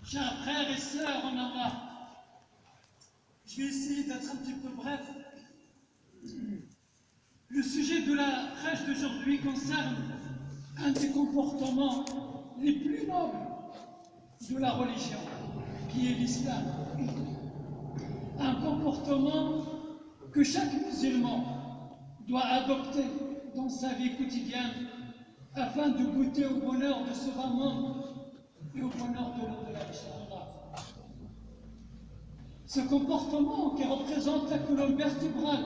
Chers frères et sœurs en Allah, je vais essayer d'être un petit peu bref. Le sujet de la crèche d'aujourd'hui concerne un des comportements les plus nobles de la religion, qui est l'islam. Un comportement que chaque musulman doit adopter dans sa vie quotidienne afin de goûter au bonheur de ce bas monde et au bonheur de l'au-delà, Inch'Allah. Ce comportement qui représente la colonne vertébrale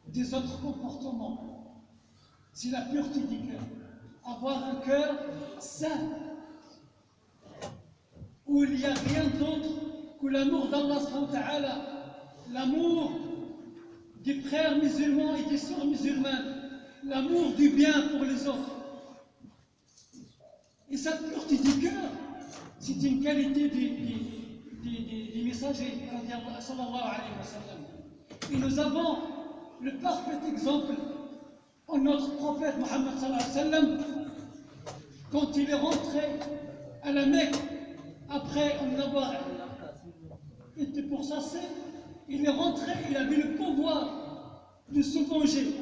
des autres comportements, c'est la pureté du cœur. Avoir un cœur sain, où il n'y a rien d'autre que l'amour d'Allah, l'amour des frères musulmans et des sœurs musulmanes, l'amour du bien pour les autres. Et cette pureté du cœur, c'est une qualité des messagers, sallallahu alayhi wa sallam. Et nous avons le parfait exemple en notre prophète Mohammed sallallahu alayhi wa sallam, quand il est rentré à la Mecque, après en avoir été pourchassé, il est rentré, il avait le pouvoir de se venger.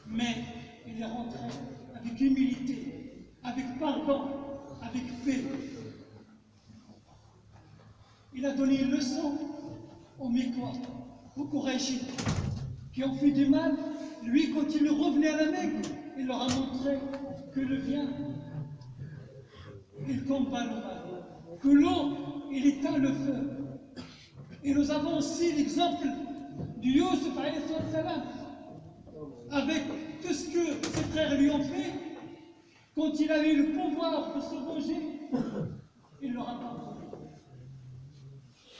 Mais il est rentré avec humilité, avec pardon, avec paix. Il a donné une leçon aux Mécois, aux Qurayshis, qui ont fait du mal. Lui, quand il revenait à la Mecque, il leur a montré que le bien, il combat le mal, que l'eau, il éteint le feu. Et nous avons aussi l'exemple du Yusuf, avec tout ce que ses frères lui ont fait. Quand il a eu le pouvoir de se venger, il leur a pardonné.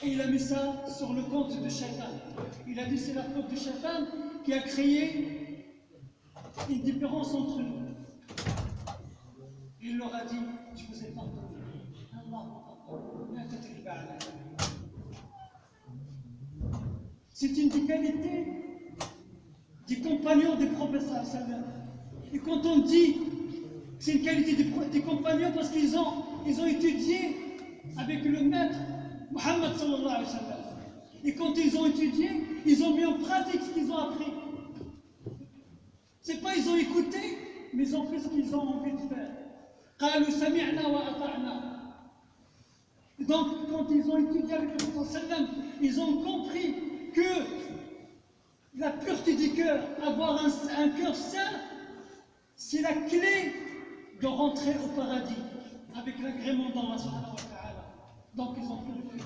Et il a mis ça sur le compte de Shaitan. Il a dit c'est la faute de Shaitan qui a créé une différence entre nous. Il leur a dit, je vous ai pardonné. C'est une des qualités des compagnons des prophètes. Et quand on dit c'est une qualité des compagnons, parce qu'ils ont étudié avec le maître Muhammad sallallahu alayhi wa sallam. Et quand ils ont étudié, ils ont mis en pratique ce qu'ils ont appris. C'est pas ils ont écouté, mais ils ont fait ce qu'ils ont envie de faire. قالوا سمعنا وأطعنا. Donc, quand ils ont étudié avec le prophète sallam, ils ont compris que la pureté du cœur, avoir un cœur sain, c'est la clé de rentrer au paradis avec l'agrément d'Allah subhanahu wa ta'ala. Donc, ils ont fait le plus.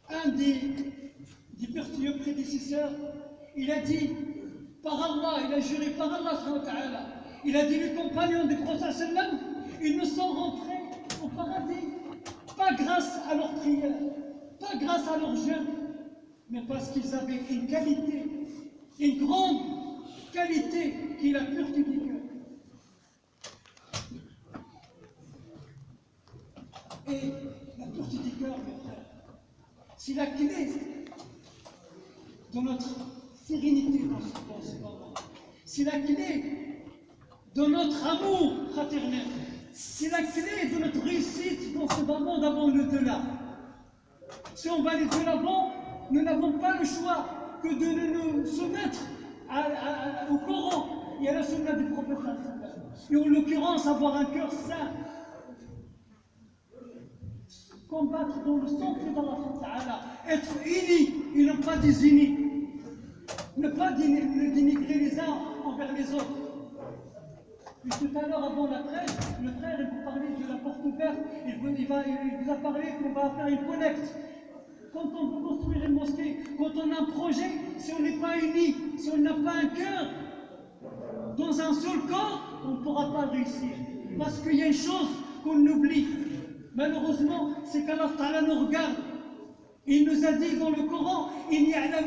Un des vertueux prédécesseurs, il a dit, par Allah, il a juré par Allah subhanahu wa ta'ala, il a dit les compagnons du prophète sallam, ils ne sont rentrés au paradis, pas grâce à leur prière, pas grâce à leur jeûne, mais parce qu'ils avaient une qualité, une grande qualité qui est la pureté du cœur. Et la pureté du cœur, mes frères, c'est la clé de notre sérénité dans ce moment. C'est la clé de notre amour fraternel. C'est la clé de notre réussite dans ce moment d'avant le-delà. Si on va aller de l'avant, nous n'avons pas le choix que de nous soumettre au Coran et à la sunna du prophète. Et en l'occurrence, avoir un cœur sain. Combattre dans le centre d'Allah, être unis et non pas désunis. Ne pas dénigrer les uns envers les autres. Et tout à l'heure, avant la prêche, le frère il vous parlait de la porte ouverte, il vous a parlé qu'on va faire une collecte. Quand on veut construire une mosquée, quand on a un projet, si on n'est pas unis, si on n'a pas un cœur dans un seul corps, on ne pourra pas réussir. Parce qu'il y a une chose qu'on oublie. Malheureusement, c'est qu'Allah Ta'ala nous regarde. Il nous a dit dans le Coran, si Allah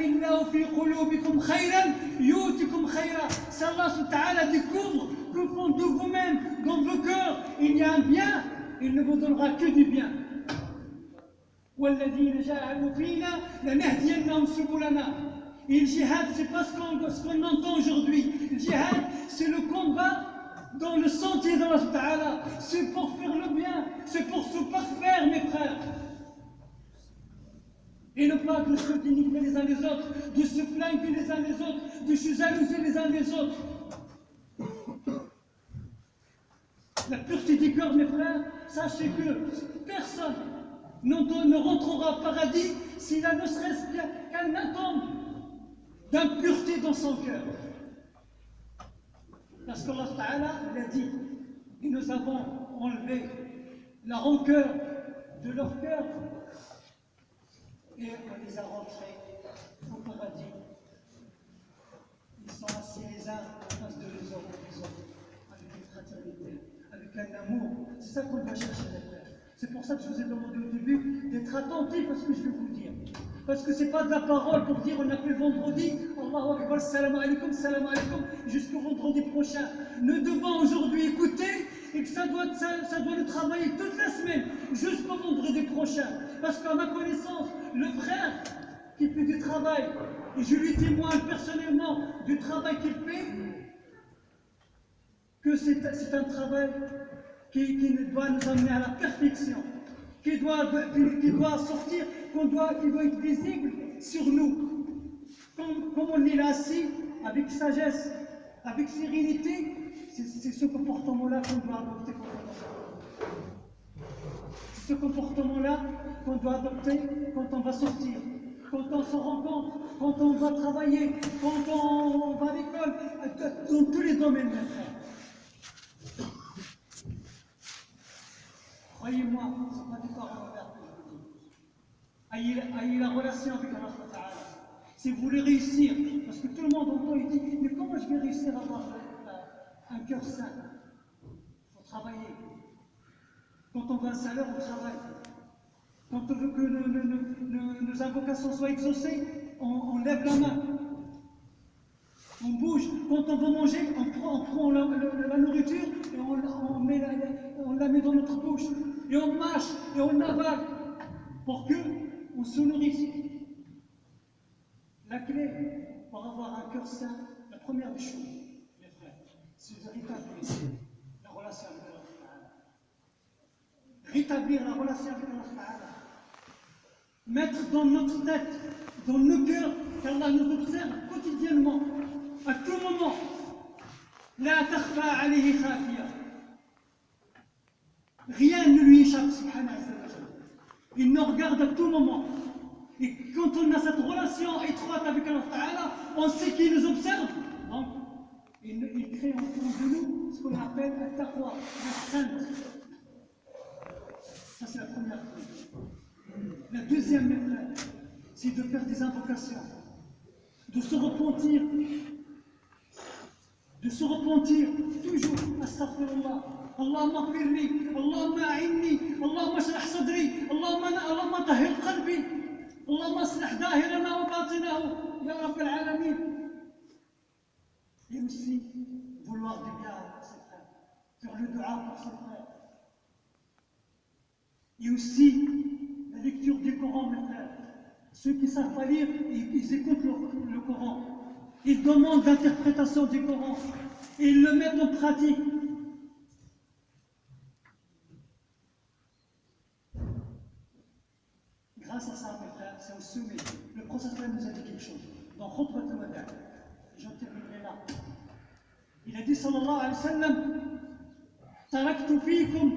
Ta'ala découvre qu'au fond de vous-même, dans vos cœurs, il y a un bien, il ne vous donnera que du bien. Et le djihad, c'est pas ce qu'on entend aujourd'hui. Le djihad, c'est le combat dans le sentier d'Allah Ta'ala. C'est pour faire le bien, c'est pas de se dénigrer les uns les autres, de se flinguer les uns les autres, de se jalouser les uns les autres. La pureté du cœur, mes frères, sachez que personne ne rentrera au paradis s'il a ne serait-ce qu'un atome d'impureté dans son cœur. Parce qu'Allah Ta'ala l'a dit, et nous avons enlevé la rancœur de leur cœur et on les a rentrés au paradis. Ils sont assis les uns en face de les autres, avec une fraternité, avec un amour. C'est ça qu'on doit chercher, les frères. C'est pour ça que je vous ai demandé au début d'être attentifs à ce que je vais vous dire. Parce que ce n'est pas de la parole pour dire on a fait vendredi, Allahu Akbar, salam alaikum, jusqu'au vendredi prochain. Nous devons aujourd'hui écouter et que ça doit le travailler toute la semaine, jusqu'au vendredi prochain. Parce qu'à ma connaissance, le frère qui fait du travail, et je lui témoigne personnellement du travail qu'il fait, que c'est un travail qui doit nous amener à la perfection, qui doit sortir, qui doit être visible sur nous. Comme on est là assis, avec sagesse, avec sérénité, c'est ce comportement-là qu'on doit adopter. C'est ce comportement-là qu'on doit adopter quand on va sortir, quand on se rencontre, quand on va travailler, quand on va à l'école, dans tous les domaines, mes frères. Croyez-moi, ce n'est pas des paroles vertes que je vous dis. Ayez la relation avec Allah Ta'ala. Si vous voulez réussir, parce que tout le monde entend, il dit, mais comment je vais réussir à avoir un cœur sain? Il faut travailler. Quand on veut un salaire, on travaille. Quand on veut que nos invocations soient exaucées, on lève la main. On bouge. Quand on veut manger, on prend la nourriture et on la met dans notre bouche. Et on mâche et on avale pour qu'on se nourrisse. La clé pour avoir un cœur sain, la première des choses, mes frères, c'est de rétablir la relation avec Allah. Rétablir la relation avec Allah. Mettre dans notre tête, dans nos cœurs, qu'Allah nous observe quotidiennement, à tout moment. La takhfa alayhi khafiya. Rien ne lui échappe, subhanahu wa ta'ala. Il nous regarde à tout moment. Et quand on a cette relation étroite avec Allah Ta'ala, on sait qu'il nous observe. Donc, il crée en fond de nous ce qu'on appelle un taqwa, la crainte. Ça, c'est la première chose. La deuxième, mes frères, c'est de faire des invocations, de se repentir toujours. Astaghfirullah. اللهم اغفر لي اللهم اعني اللهم اشرح صدري اللهم طهر قلبي اللهم اصلح ظاهرنا وباطنه يا رب العالمين. Et aussi vouloir du bien à ses frères, faire le dua pour ses frères. Et aussi la lecture du Coran, mes frères. Ceux qui ne savent pas lire, ils écoutent le Coran. Ils demandent l'interprétation du Coran et ils le mettent en pratique. Grâce à ça, mes frères, c'est au sommet. Le prophète nous a dit quelque chose. Dans Khutbat al-Wada', j'en terminerai là. Il a dit, sallallahu alayhi wa sallam, taraktu fikum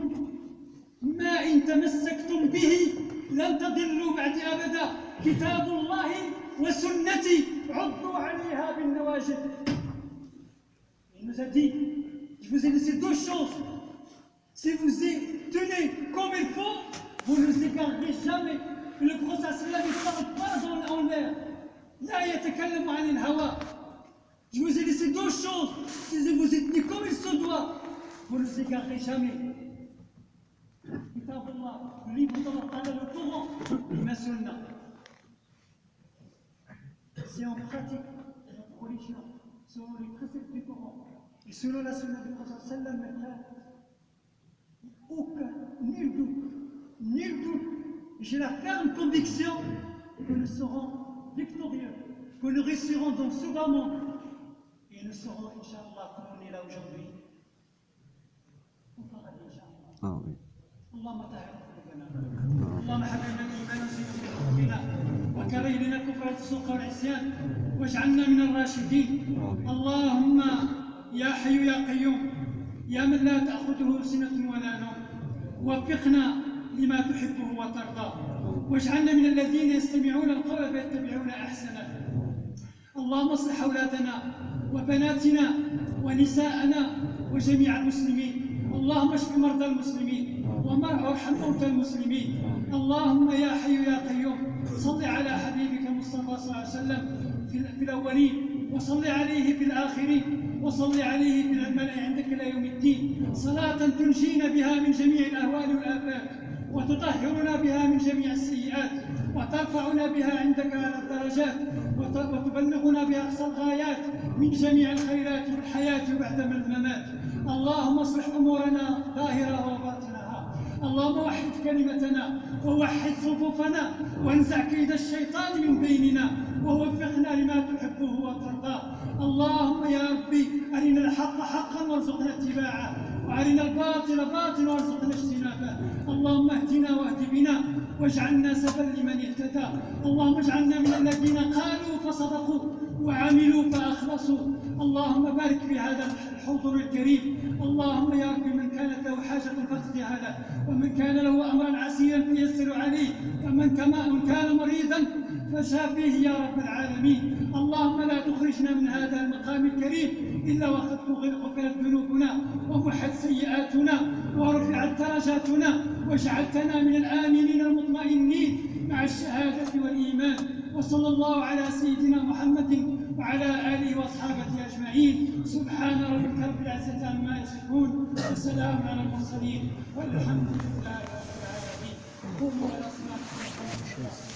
ma in tamassaktum bihi lan tadillu ba'di abada kitabullahi wa sunnati uddu 'alayha bin nawajid. Il nous a dit, je vous ai laissé deux choses. Si vous y tenez comme il faut, vous ne vous égarerez jamais. Le prophète ne parle pas en l'air. La yatakallamu 'anil hawa. Je vous ai laissé deux choses. Si vous y tenez comme il se doit, vous ne vous égarerez jamais. Kitabullah, le livre d'Allah, le Coran, ma sunna. C'est en pratique notre religion, selon les préceptes du Coran et selon la sunna du prophète sallam, mes frères. Nul doute. J'ai la ferme conviction que nous serons victorieux, que nous réussirons dans ce bas monde et nous serons, Inch'Allah, comme on est là aujourd'hui, au paradis, Inch'Allah. Ah oui. Allahumma ta'ala. اللهم حببنا الايمان وزينه في قلوبنا وكره الينا الكفر والفسوق والعصيان واجعلنا من الراشدين. اللهم يا حي يا قيوم يا من لا تاخذه سنه ولا نوم وفقنا لما تحبه وترضاه واجعلنا من الذين يستمعون القول فيتبعون احسنه. اللهم اصلح اولادنا وبناتنا ونساءنا وجميع المسلمين. اللهم اشف مرضى المسلمين وارحم موتى المسلمين. اللهم يا حي يا قيوم صل على حبيبك المصطفى صلى الله عليه وسلم في الاولين وصل عليه في الاخرين وصل عليه في الملأ عندك الى يوم الدين صلاة تنجينا بها من جميع الاهوال والافات وتطهرنا بها من جميع السيئات وترفعنا بها عندك على الدرجات وتبلغنا بها اقصى الغايات من جميع الخيرات في الحياه وبعد الممات. اللهم اصلح امورنا ظاهرها وباطنها. اللهم وحد كلمتنا ووحد صفوفنا وانزع كيد الشيطان من بيننا ووفقنا لما تحبه وترضاه. اللهم يا ربي ارنا الحق حقا وارزقنا اتباعه وارنا الباطل باطلا وارزقنا اجتنابه. اللهم اهدنا واهد بنا واجعلنا سببا لمن اهتدى. اللهم اجعلنا من الذين قالوا فصدقوا وعملوا فاخلصوا. اللهم بارك في هذا الحضور الكريم. اللهم يا رب من كانت له حاجه فاقضها له ومن كان له امرا عسيرا فيسر عليه ومن كان مريضا فشافيه يا رب العالمين. اللهم لا تخرجنا من هذا المقام الكريم الا وقد غفرت ذنوبنا ومحت سيئاتنا ورفعت درجاتنا وجعلتنا من الامنين المطمئنين مع الشهاده والايمان. وصلى الله على سيدنا محمد وعلى اله واصحابه اجمعين. سبحان ربك رب العزه عما يصفون وسلام على المرسلين والحمد لله رب العالمين. قوموا الى صلاتكم.